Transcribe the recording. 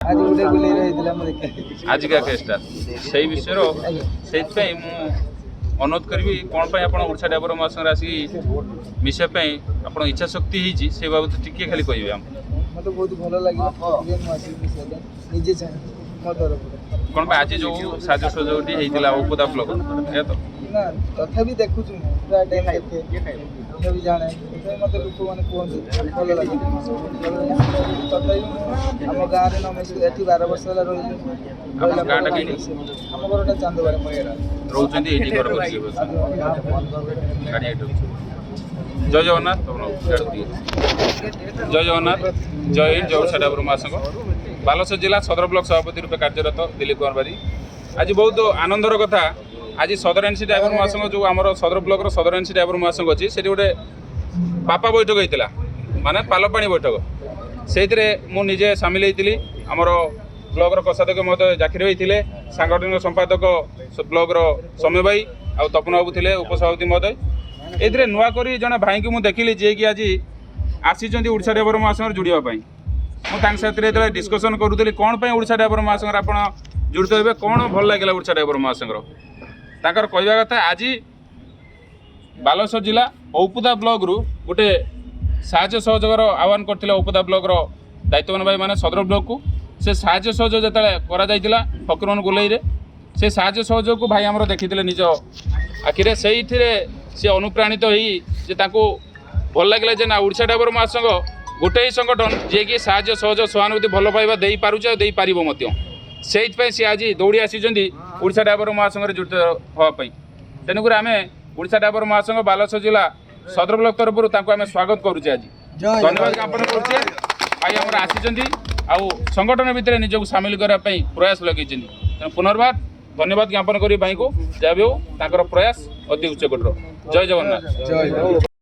आज गोटे गुले रही हम देखा आजिका केसटा से विषय से अनुरोध करी कौन आप ओडिशा डायबर महासंघ आसिक मिसापी आप इच्छा शक्ति होती से बाबद टिके खाली कहे आम मत बहुत भल लगे निजे चाहे मो तरफ कौन आज जो साज सहयोग होता उपदा ब्लॉक या तो ना तथापि देखु पूरा टाइम देखे तथापि जाने मत लोक मैंने कहते भल लगे तथापि आम गाँव में नमेश ये 12 वर्ष है रही आम घरटा चांदबार रोचंदी एठी घर जय जगन्नाथ जय जगन्नाथ जय हिंद जय ओडिशा डायबर महासंघ बालेश्वर जिला सदर ब्लॉक सभापति रूपे कार्यरत दिलीप कुमार बारी आज बहुत आनंदर कथा आज सदर एनसी डायबर महासंघ जो आम सदर ब्लॉक सदर एनसी डायबर महासंघ अच्छी से गोटे बापा बैठक होता माने पालपाणी बैठक से मुझे सामिल होती आमर ब्लॉक कोषाध्यक्ष महोदय जाकिर होते सांगठनिक संपादक ब्लॉक समय भाई आ तपन बाबू थे उपसभापति महोदय ए नुआ कर जड़े भाई की मुझे देखिली जी कि आज आसी ओडिशा डायबर महासंघ जोड़ापी मुझे डिस्कसन करूली कौन पर ओडिशा डायबर महासंघ आप जुड़ित हे कौन भल लगे ओडिशा डायबर महासंघ तांकर कहवा कथा आज बालेश्वर जिला औपुदा ब्लॉक रु गोटे साहाय्य सहयोगर आह्वान करते औपुदा ब्लॉक दायित्ववान भाई माने सदर ब्लॉक को से साहाय्य सहयोग जो फकीरमोहन गोलई से साहाय्य सहयोग को भाई आमर देखी निज आखिरे से सी अनुप्राणित हो भल लगे जे ना ओडिशा डायबर महासंघ गोटे ही संगठन जी कि साहाय्य सहयोग सहानुभूति भल पाइबा दे पारे पार से सी आज दौड़ी आसी ओडिशा डायबर महासंघ जुड़ित हाँपाई तेणुक आम ओडिशा डायबर महासंघ बालेश्वर जिला सदर ब्लॉक तरफ आम स्वागत करुचे आज धन्यवाद ज्ञापन करुचे भाई आम आसी आउ संगठन भितर निजक सामिल करने प्रयास लगे तेणु पुनर्बार धन्यवाद ज्ञापन करी भाई को जहाँ भी हो प्रयास अति उच्च कोटर जय जगन्नाथ।